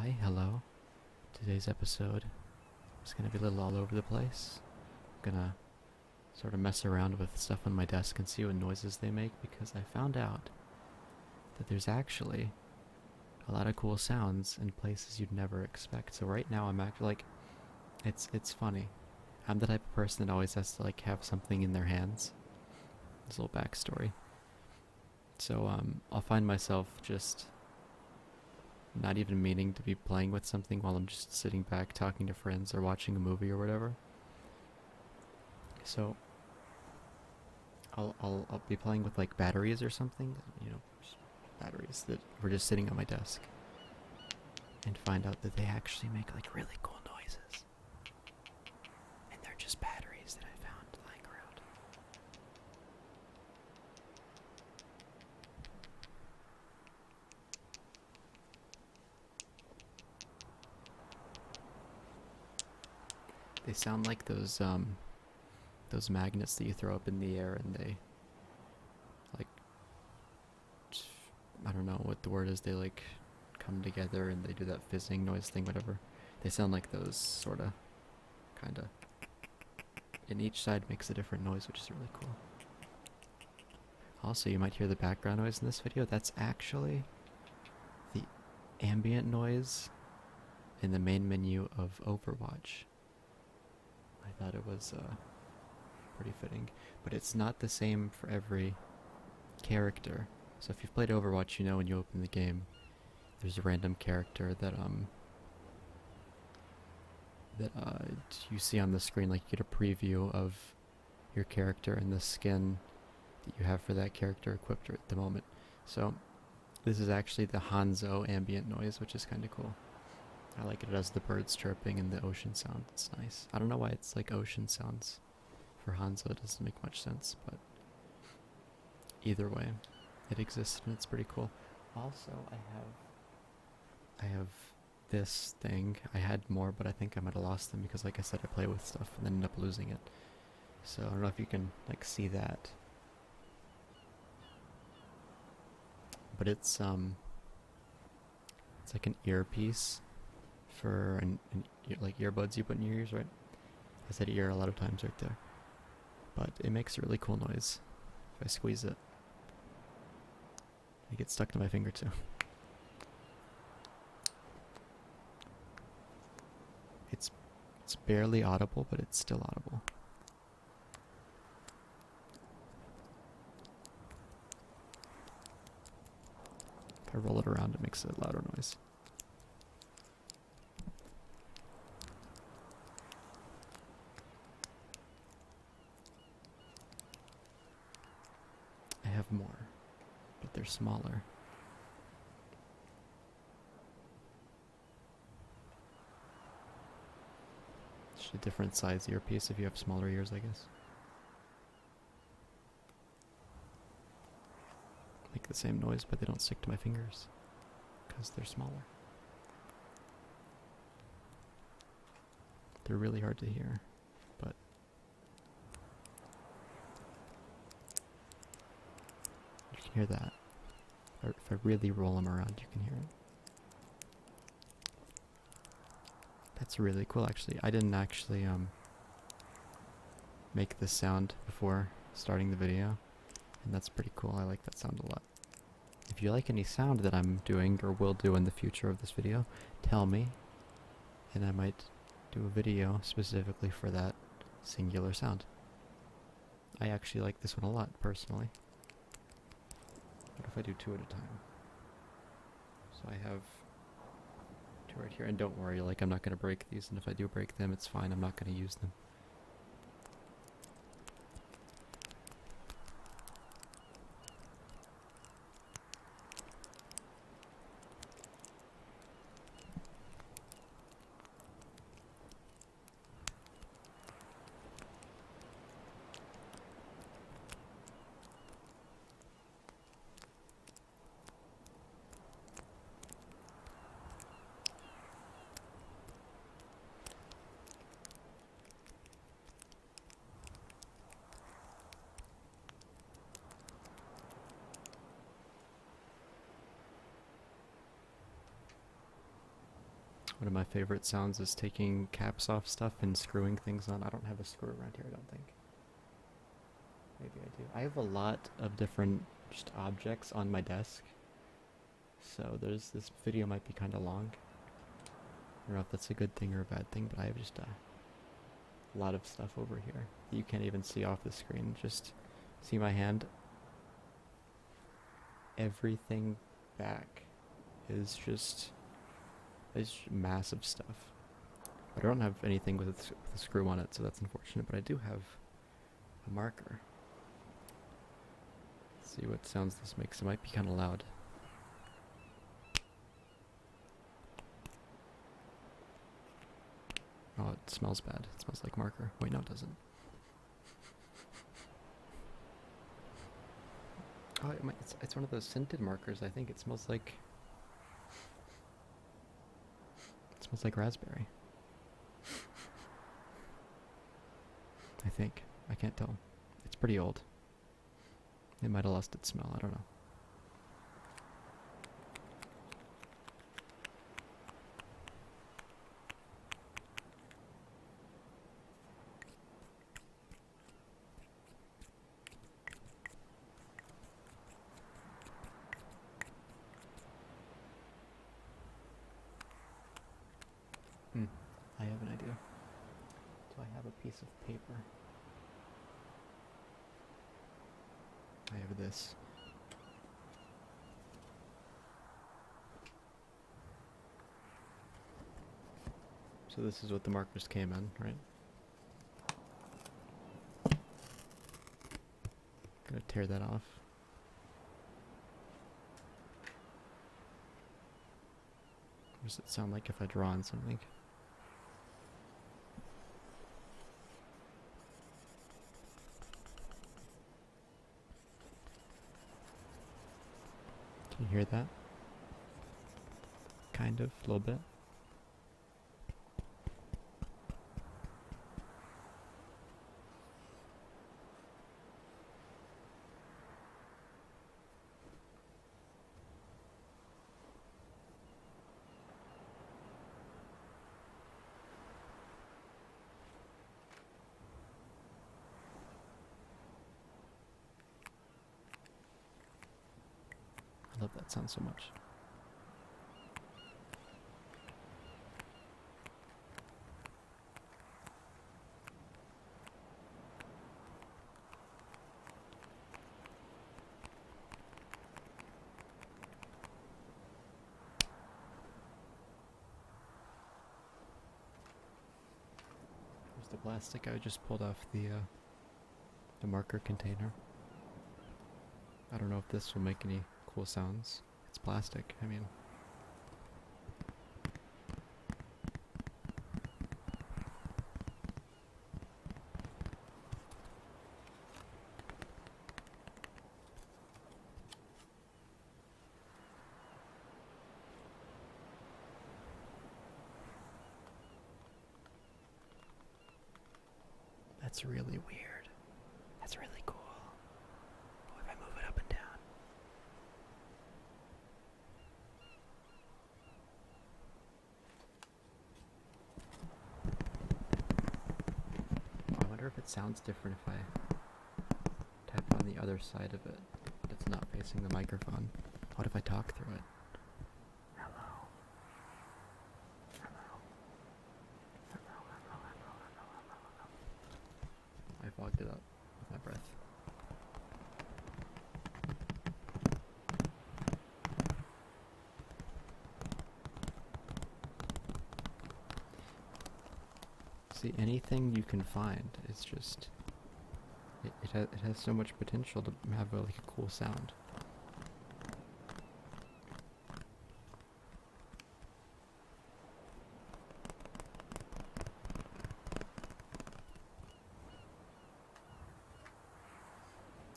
Hi, hello. Today's episode is going to be a little all over the place. I'm going to sort of mess around with stuff on my desk and see what noises they make because I found out that there's actually a lot of cool sounds in places you'd never expect. So right now I'm actually like, it's funny. I'm the type of person that always has to like have something in their hands. This little backstory. So I'll find myself just not even meaning to be playing with something while I'm just sitting back talking to friends or watching a movie or whatever. So I'll be playing with like batteries or something, just batteries that were just sitting on my desk, and find out that they actually make like really cool noises, and they're just batteries that I found lying around. They sound like those magnets that you throw up in the air and they like, I don't know what the word is, they like come together and they do that fizzing noise thing, whatever. They sound like those sorta, kinda. And each side makes a different noise, which is really cool. Also, you might hear the background noise in this video. That's actually the ambient noise in the main menu of Overwatch. I thought it was pretty fitting, but it's not the same for every character. So if you've played Overwatch, you know when you open the game, there's a random character that you see on the screen. Like you get a preview of your character and the skin that you have for that character equipped at the moment. So this is actually the Hanzo ambient noise, which is kind of cool. I like it. It has the birds chirping and the ocean sound. It's nice. I don't know why it's like ocean sounds for Hanzo. It doesn't make much sense, but either way, it exists and it's pretty cool. Also, I have this thing. I had more, but I think I might have lost them because, like I said, I play with stuff and then end up losing it. So I don't know if you can like see that, but it's like an earpiece for like earbuds you put in your ears, right? I said ear a lot of times right there, but it makes a really cool noise. If I squeeze it, it gets stuck to my finger too. It's barely audible, but it's still audible. If I roll it around, it makes a louder noise. I have more, but they're smaller. It's a different size earpiece if you have smaller ears, I guess. Make the same noise, but they don't stick to my fingers because they're smaller. They're really hard to hear, but you can hear that. If I really roll them around, you can hear it. That's really cool, actually. I didn't actually make this sound before starting the video, and that's pretty cool. I like that sound a lot. If you like any sound that I'm doing or will do in the future of this video, tell me, and I might do a video specifically for that singular sound. I actually like this one a lot, personally. What if I do two at a time? So I have two right here, and don't worry, like I'm not going to break these, and if I do break them, it's fine. I'm not going to use them. One of my favorite sounds is taking caps off stuff and screwing things on. I don't have a screw around here, I don't think. Maybe I do. I have a lot of different just objects on my desk. So this video might be kind of long. I don't know if that's a good thing or a bad thing, but I have just a lot of stuff over here that you can't even see off the screen. Just see my hand. Everything back is just massive stuff. But I don't have anything with a screw on it, so that's unfortunate. But I do have a marker. Let's see what sounds this makes. It might be kind of loud. Oh, it smells bad. It smells like marker. Wait, no, it doesn't. Oh, it's one of those scented markers. I think it smells like raspberry. I think. I can't tell. It's pretty old. It might have lost its smell. I don't know. I have an idea. Do I have a piece of paper? I have this. So this is what the markers came in, right? Gonna tear that off. What does it sound like if I draw on something? Can you hear that? Kind of, a little bit. I love that sound so much. There's the plastic I just pulled off the marker container. I don't know if this will make any cool sounds. It's plastic, I mean. That's really weird. That's really cool. What if I move it up and down? I wonder if it sounds different if I tap on the other side of it, but it's not facing the microphone. What if I talk through it? Hello. Hello. Hello, hello, hello, hello, hello, hello. I fogged it up with my breath. See, anything you can find is just... It has so much potential to have like a cool sound.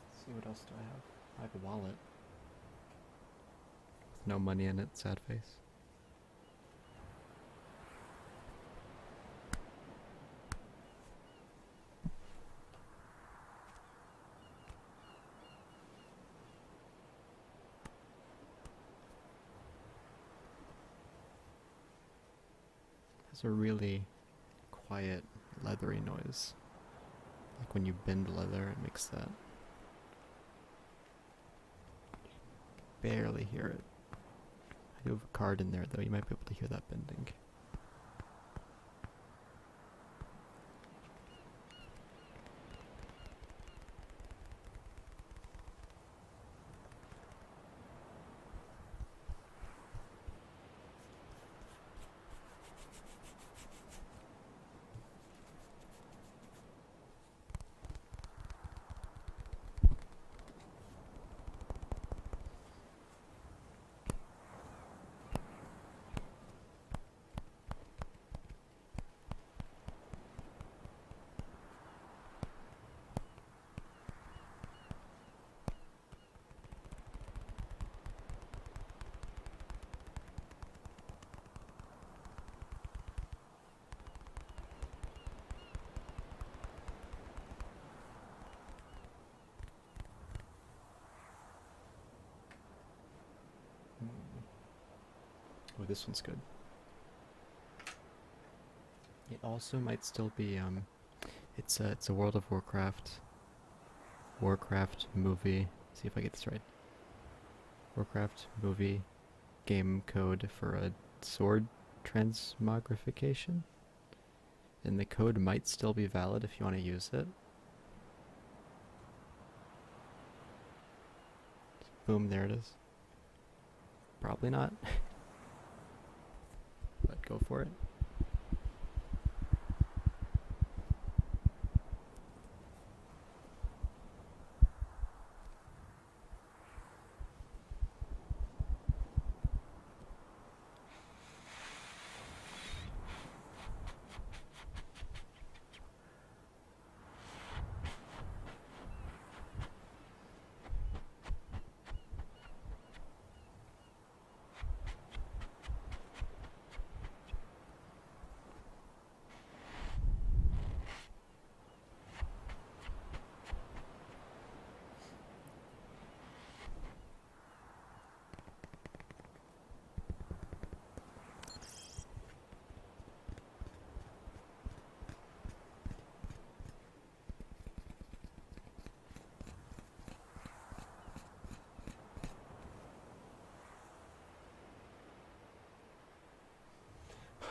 Let's see, what else do I have? I have a wallet. With no money in it, sad face. has a really quiet, leathery noise. Like when you bend leather, it makes that. Barely hear it. I do have a card in there though, you might be able to hear that bending. Oh, this one's good. It also might still be it's a World of Warcraft movie. See if I get this right. Warcraft movie game code for a sword transmogrification. And the code might still be valid if you want to use it. Boom, there it is. Probably not. But go for it.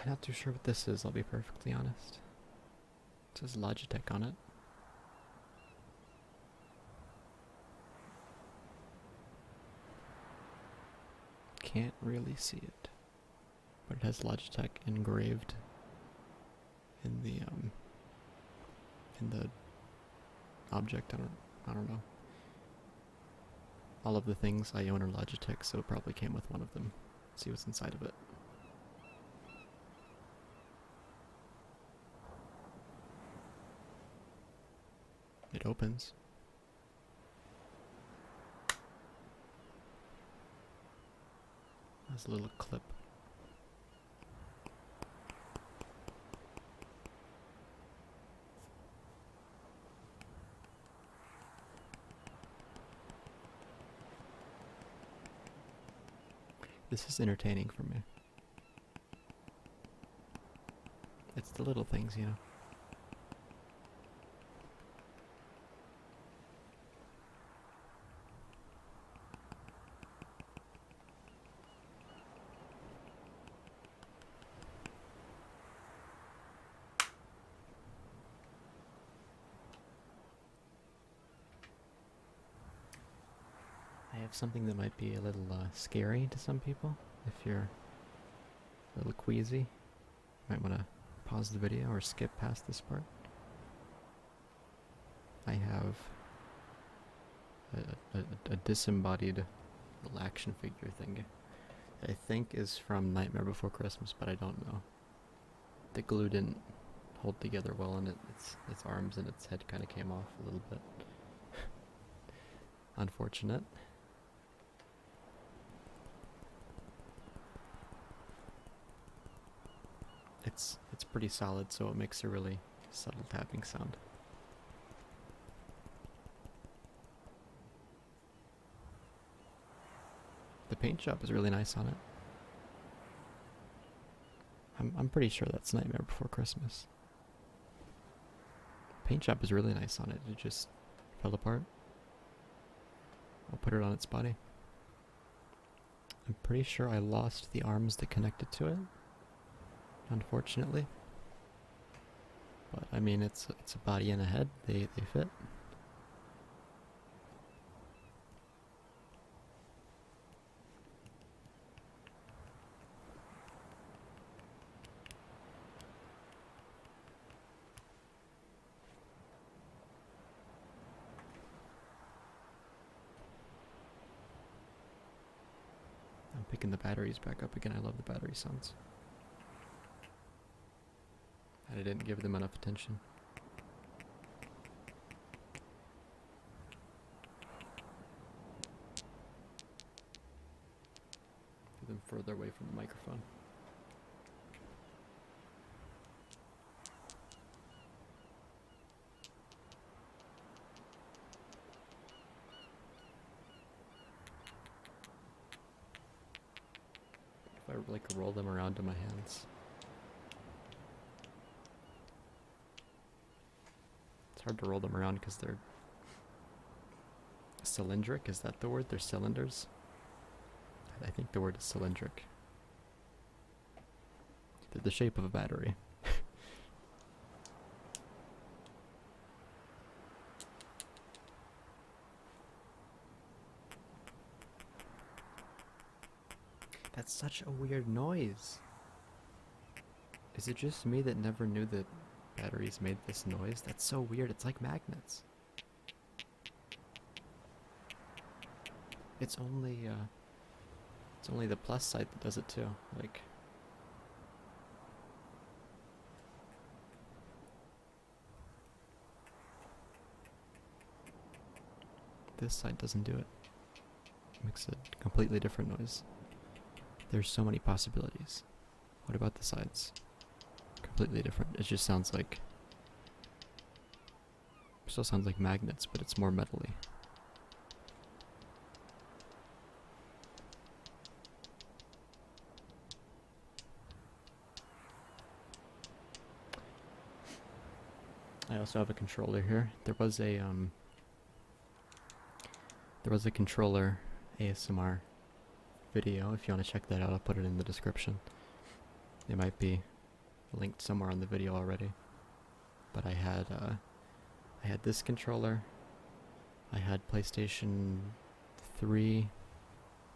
I'm not too sure what this is, I'll be perfectly honest. It says Logitech on it. Can't really see it. But it has Logitech engraved in the object. I don't know. All of the things I own are Logitech, so it probably came with one of them. Let's see what's inside of it. It opens. Has a little clip. This is entertaining for me. It's the little things, you know. I have something that might be a little scary to some people. If you're a little queasy, you might want to pause the video or skip past this part. I have a disembodied little action figure thing that I think is from Nightmare Before Christmas, but I don't know. The glue didn't hold together well, and its arms and its head kind of came off a little bit. Unfortunate. It's pretty solid, so it makes a really subtle tapping sound. The paint job is really nice on it. I'm pretty sure that's Nightmare Before Christmas. Paint job is really nice on it. It just fell apart. I'll put it on its body. I'm pretty sure I lost the arms that connected to it, unfortunately. But I mean, it's a body and a head. They fit. I'm picking the batteries back up again. I love the battery sounds. And I didn't give them enough attention. Get them further away from the microphone. If I like roll them around in my hands. It's hard to roll them around because they're cylindric. Is that the word? They're cylinders? I think the word is cylindric. They're the shape of a battery. That's such a weird noise. Is it just me that never knew that batteries made this noise? That's so weird. It's like magnets. It's only the plus side that does it too. Like, this side doesn't do it. It makes a completely different noise. There's so many possibilities. What about the sides? Completely different. It just sounds like... still sounds like magnets, but it's more metally. I also have a controller here. There was a controller ASMR video. If you want to check that out, I'll put it in the description. It might be linked somewhere on the video already. But I had this controller. I had PlayStation 3.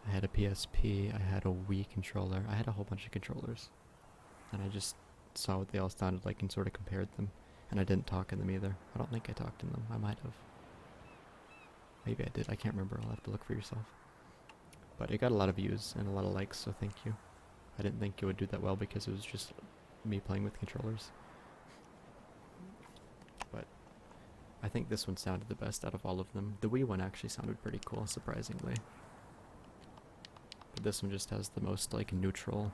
I had a PSP. I had a Wii controller. I had a whole bunch of controllers. And I just saw what they all sounded like and sort of compared them. And I didn't talk in them either. I don't think I talked in them. I might have. Maybe I did. I can't remember. I'll have to look for yourself. But it got a lot of views and a lot of likes, so thank you. I didn't think it would do that well because it was just me playing with controllers. But I think this one sounded the best out of all of them. The Wii one actually sounded pretty cool, surprisingly. But this one just has the most, like, neutral,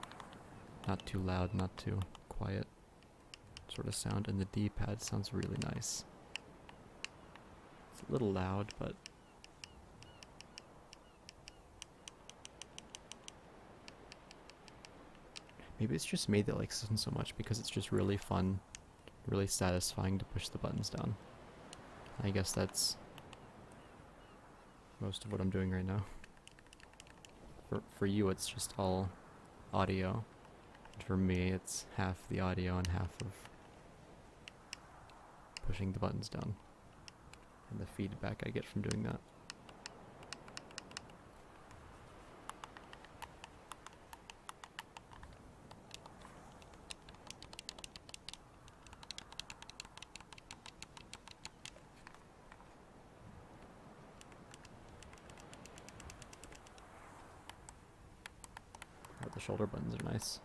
not too loud, not too quiet sort of sound, and the D-pad sounds really nice. It's a little loud, but maybe it's just me that likes this one so much because it's just really fun, really satisfying to push the buttons down. I guess that's most of what I'm doing right now. For you, it's just all audio. And for me, it's half the audio and half of pushing the buttons down. And the feedback I get from doing that. Oh, the shoulder buttons are nice.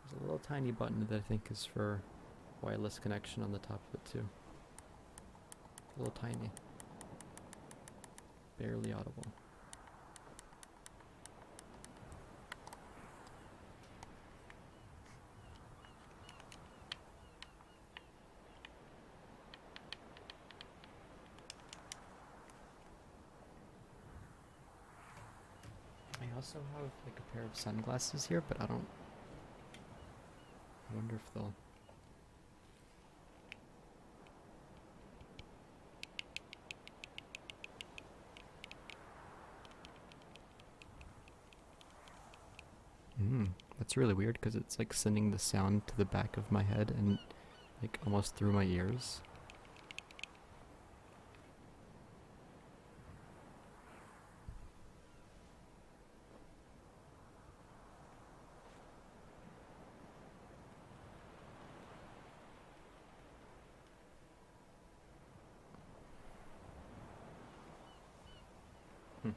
There's a little tiny button that I think is for wireless connection on the top of it too. A little tiny. Barely audible. also have like a pair of sunglasses here, but I wonder if they'll... That's really weird because it's like sending the sound to the back of my head and like almost through my ears. Hmm.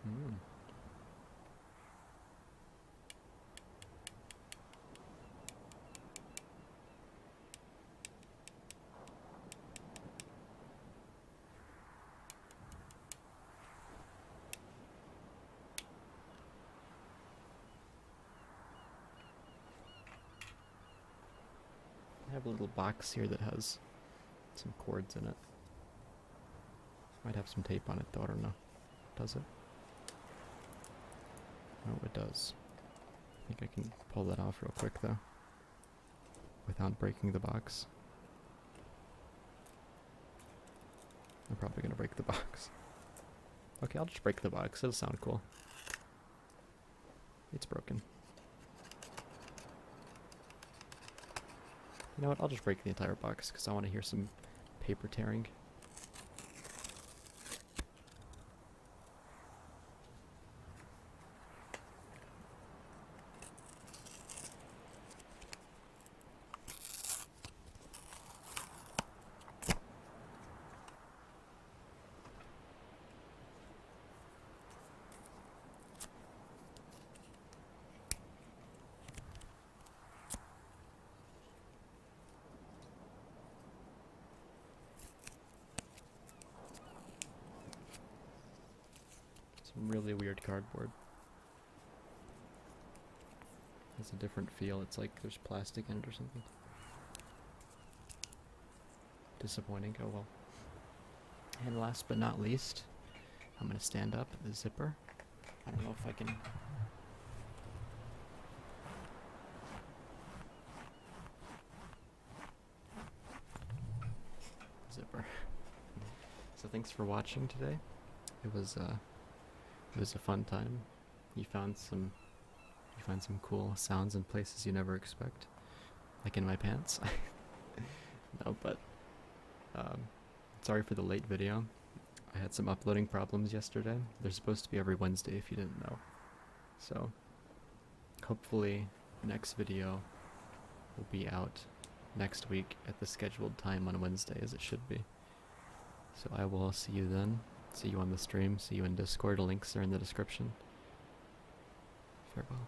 Hmm. I have a little box here that has some cords in it. Might have some tape on it though, I don't know. Does it? Oh, it does. I think I can pull that off real quick though, without breaking the box. I'm probably gonna break the box. Okay, I'll just break the box, it'll sound cool. It's broken. You know what, I'll just break the entire box because I want to hear some paper tearing. Some really weird cardboard. Has a different feel. It's like there's plastic in it or something. Disappointing. Oh well. And last but not least, I'm gonna stand up the zipper. I don't know if I can. Zipper. So thanks for watching today. It was a fun time. You found some cool sounds in places you never expect, like in my pants. No, but sorry for the late video. I had some uploading problems yesterday. They're supposed to be every Wednesday if you didn't know. So hopefully next video will be out next week at the scheduled time on Wednesday, as it should be. So I will see you then. See you on the stream. See you in Discord. Links are in the description. Farewell.